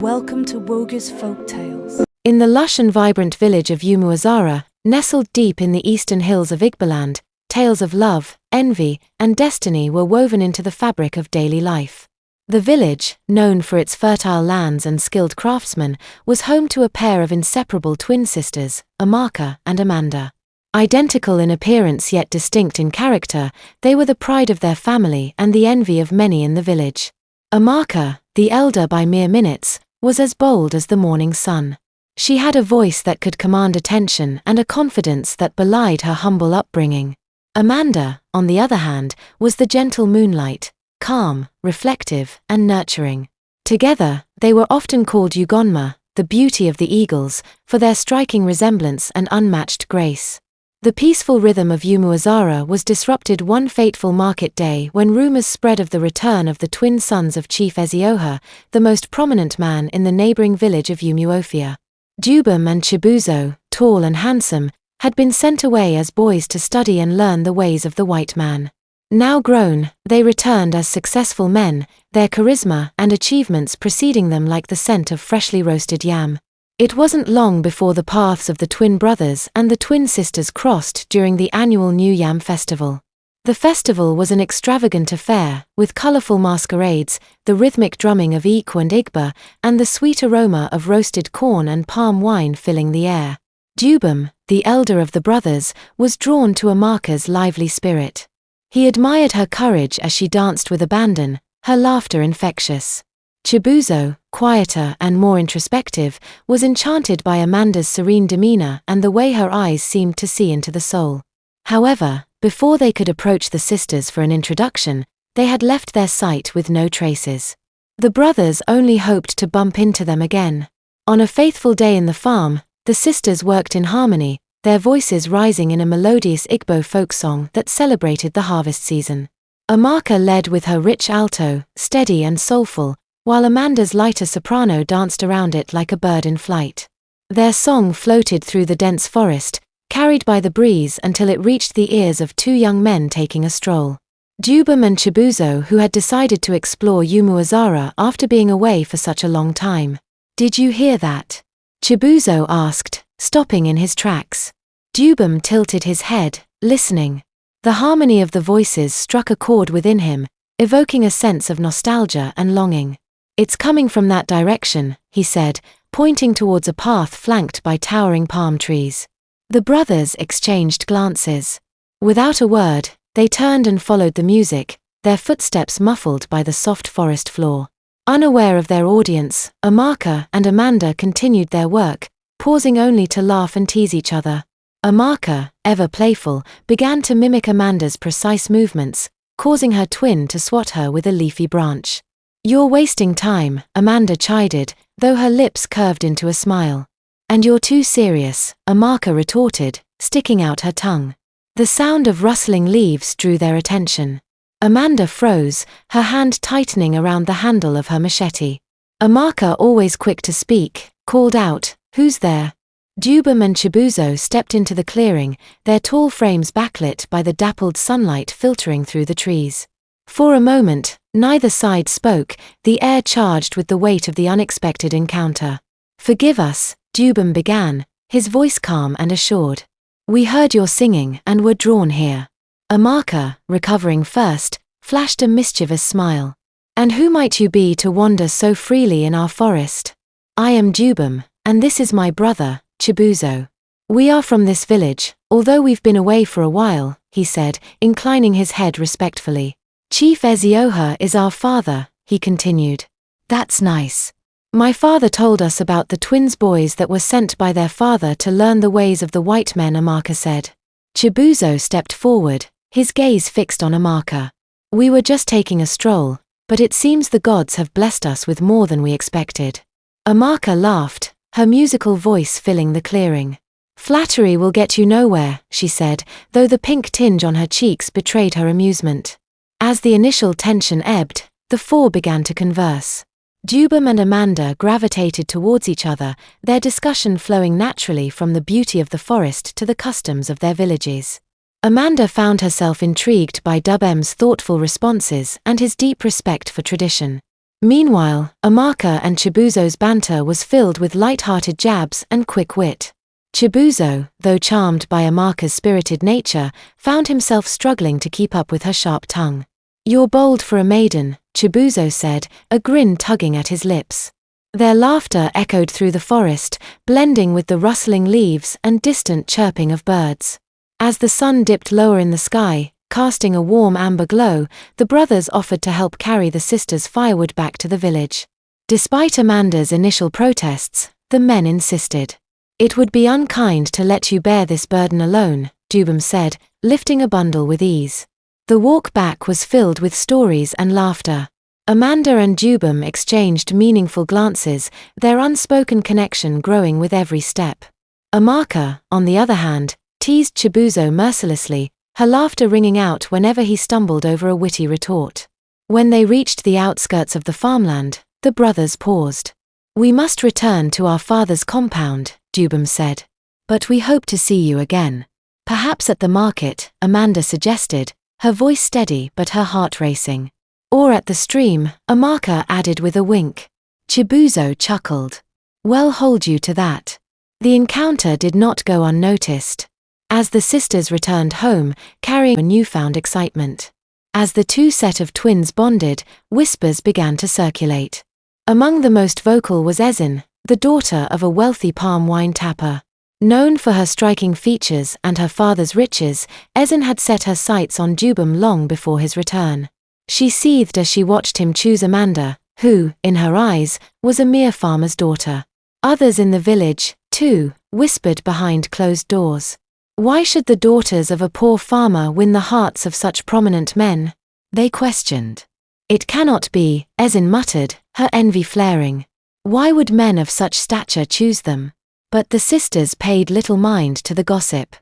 Welcome to WOGE'S Folk Tales. In the lush and vibrant village of Umuazara, nestled deep in the eastern hills of Igboland, tales of love, envy, and destiny were woven into the fabric of daily life. The village, known for its fertile lands and skilled craftsmen, was home to a pair of inseparable twin sisters, Amaka and Amanda. Identical in appearance yet distinct in character, they were the pride of their family and the envy of many in the village. Amaka, the elder by mere minutes, was as bold as the morning sun. She had a voice that could command attention and a confidence that belied her humble upbringing. Amanda, on the other hand, was the gentle moonlight, calm, reflective, and nurturing. Together, they were often called Ugonma, the beauty of the eagles, for their striking resemblance and unmatched grace. The peaceful rhythm of Umuazara was disrupted one fateful market day when rumors spread of the return of the twin sons of Chief Ezioha, the most prominent man in the neighboring village of Umuofia. Dubum and Chibuzo, tall and handsome, had been sent away as boys to study and learn the ways of the white man. Now grown, they returned as successful men, their charisma and achievements preceding them like the scent of freshly roasted yam. It wasn't long before the paths of the twin brothers and the twin sisters crossed during the annual New Yam Festival. The festival was an extravagant affair, with colorful masquerades, the rhythmic drumming of Ikwe and Igba, and the sweet aroma of roasted corn and palm wine filling the air. Dubum, the elder of the brothers, was drawn to Amaka's lively spirit. He admired her courage as she danced with abandon, her laughter infectious. Chibuzo, quieter and more introspective, was enchanted by Amanda's serene demeanor and the way her eyes seemed to see into the soul. However, before they could approach the sisters for an introduction, they had left their sight with no traces. The brothers only hoped to bump into them again. On a faithful day in the farm, the sisters worked in harmony, their voices rising in a melodious Igbo folk song that celebrated the harvest season. Amaka led with her rich alto, steady and soulful, while Amanda's lighter soprano danced around it like a bird in flight. Their song floated through the dense forest, carried by the breeze until it reached the ears of two young men taking a stroll. Dubum and Chibuzo, who had decided to explore Umuazara after being away for such a long time. "Did you hear that?" Chibuzo asked, stopping in his tracks. Dubum tilted his head, listening. The harmony of the voices struck a chord within him, evoking a sense of nostalgia and longing. "It's coming from that direction," he said, pointing towards a path flanked by towering palm trees. The brothers exchanged glances. Without a word, they turned and followed the music, their footsteps muffled by the soft forest floor. Unaware of their audience, Amaka and Amanda continued their work, pausing only to laugh and tease each other. Amaka, ever playful, began to mimic Amanda's precise movements, causing her twin to swat her with a leafy branch. "You're wasting time," Amanda chided, though her lips curved into a smile. "And you're too serious," Amaka retorted, sticking out her tongue. The sound of rustling leaves drew their attention. Amanda froze, her hand tightening around the handle of her machete. Amaka, always quick to speak, called out, "Who's there?" Dubum and Chibuzo stepped into the clearing, their tall frames backlit by the dappled sunlight filtering through the trees. For a moment, neither side spoke, the air charged with the weight of the unexpected encounter. "Forgive us," Dubum began, his voice calm and assured. "We heard your singing and were drawn here." Amaka, recovering first, flashed a mischievous smile. "And who might you be to wander so freely in our forest?" "I am Dubum, and this is my brother, Chibuzo. We are from this village, although we've been away for a while," he said, inclining his head respectfully. "Chief Ezioha is our father," he continued. "That's nice. My father told us about the twins boys that were sent by their father to learn the ways of the white men," Amaka said. Chibuzo stepped forward, his gaze fixed on Amaka. "We were just taking a stroll, but it seems the gods have blessed us with more than we expected." Amaka laughed, her musical voice filling the clearing. "Flattery will get you nowhere," she said, though the pink tinge on her cheeks betrayed her amusement. As the initial tension ebbed, the four began to converse. Dubum and Amanda gravitated towards each other, their discussion flowing naturally from the beauty of the forest to the customs of their villages. Amanda found herself intrigued by Dubem's thoughtful responses and his deep respect for tradition. Meanwhile, Amaka and Chibuzo's banter was filled with light-hearted jabs and quick wit. Chibuzo, though charmed by Amaka's spirited nature, found himself struggling to keep up with her sharp tongue. "You're bold for a maiden," Chibuzo said, a grin tugging at his lips. Their laughter echoed through the forest, blending with the rustling leaves and distant chirping of birds. As the sun dipped lower in the sky, casting a warm amber glow, the brothers offered to help carry the sisters' firewood back to the village. Despite Amanda's initial protests, the men insisted. "It would be unkind to let you bear this burden alone," Dubum said, lifting a bundle with ease. The walk back was filled with stories and laughter. Amanda and Dubum exchanged meaningful glances, their unspoken connection growing with every step. Amaka, on the other hand, teased Chibuzo mercilessly, her laughter ringing out whenever he stumbled over a witty retort. When they reached the outskirts of the farmland, the brothers paused. "We must return to our father's compound," Dubum said. "But we hope to see you again. Perhaps at the market," Amanda suggested, her voice steady but her heart racing. "Or at the stream," Amaka added with a wink. Chibuzo chuckled. "Well, hold you to that." The encounter did not go unnoticed. As the sisters returned home, carrying a newfound excitement. As the two set of twins bonded, whispers began to circulate. Among the most vocal was Ezin, the daughter of a wealthy palm wine tapper. Known for her striking features and her father's riches, Ezin had set her sights on Dubum long before his return. She seethed as she watched him choose Amanda, who, in her eyes, was a mere farmer's daughter. Others in the village, too, whispered behind closed doors. Why should the daughters of a poor farmer win the hearts of such prominent men? They questioned. "It cannot be," Ezin muttered, her envy flaring. "Why would men of such stature choose them?" But the sisters paid little mind to the gossip.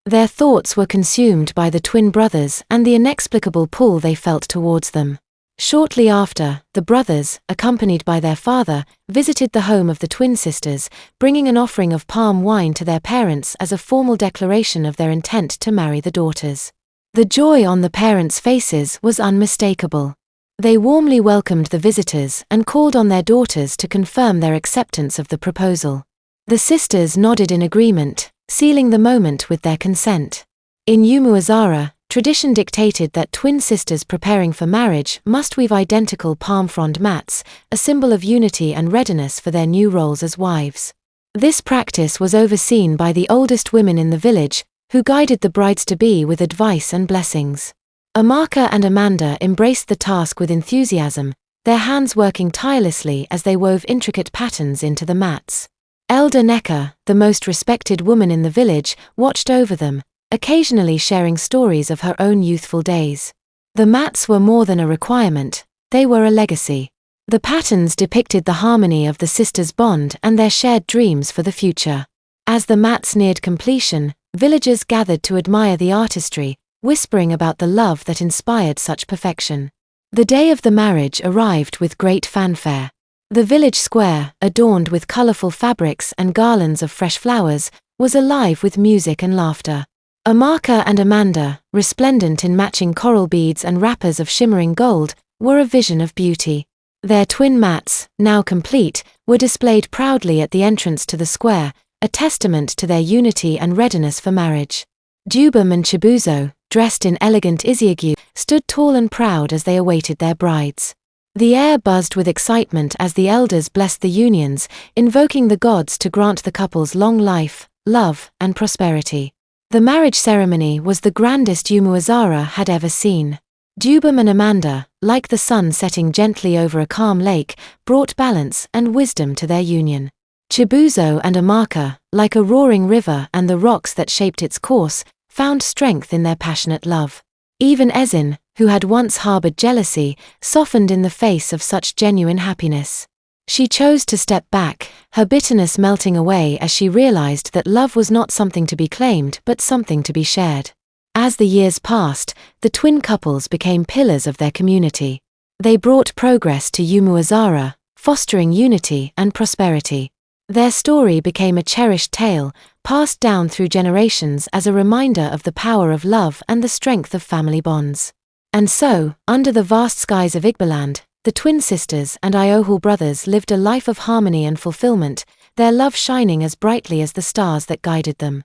Their thoughts were consumed by the twin brothers and the inexplicable pull they felt towards them. Shortly after, the brothers, accompanied by their father, visited the home of the twin sisters, bringing an offering of palm wine to their parents as a formal declaration of their intent to marry the daughters. The joy on the parents' faces was unmistakable. They warmly welcomed the visitors and called on their daughters to confirm their acceptance of the proposal. The sisters nodded in agreement, sealing the moment with their consent. In Umuazara, tradition dictated that twin sisters preparing for marriage must weave identical palm frond mats, a symbol of unity and readiness for their new roles as wives. This practice was overseen by the oldest women in the village, who guided the brides-to-be with advice and blessings. Amaka and Amanda embraced the task with enthusiasm, their hands working tirelessly as they wove intricate patterns into the mats. Elder Neka, the most respected woman in the village, watched over them, occasionally sharing stories of her own youthful days. The mats were more than a requirement, they were a legacy. The patterns depicted the harmony of the sisters' bond and their shared dreams for the future. As the mats neared completion, villagers gathered to admire the artistry, whispering about the love that inspired such perfection. The day of the marriage arrived with great fanfare. The village square, adorned with colorful fabrics and garlands of fresh flowers, was alive with music and laughter. Amaka and Amanda, resplendent in matching coral beads and wrappers of shimmering gold, were a vision of beauty. Their twin mats, now complete, were displayed proudly at the entrance to the square, a testament to their unity and readiness for marriage. Dubum and Chibuzo, dressed in elegant iziagu, stood tall and proud as they awaited their brides. The air buzzed with excitement as the elders blessed the unions, invoking the gods to grant the couples long life, love, and prosperity. The marriage ceremony was the grandest Umuazara had ever seen. Dubum and Amanda, like the sun setting gently over a calm lake, brought balance and wisdom to their union. Chibuzo and Amaka, like a roaring river and the rocks that shaped its course, found strength in their passionate love. Even Ezin, who had once harbored jealousy, softened in the face of such genuine happiness. She chose to step back, her bitterness melting away as she realized that love was not something to be claimed but something to be shared. As the years passed, the twin couples became pillars of their community. They brought progress to Umuazara, fostering unity and prosperity. Their story became a cherished tale, passed down through generations as a reminder of the power of love and the strength of family bonds. And so, under the vast skies of Igboland, the The twin sisters and Iohul brothers lived a life of harmony and fulfillment, their love shining as brightly as the stars that guided them.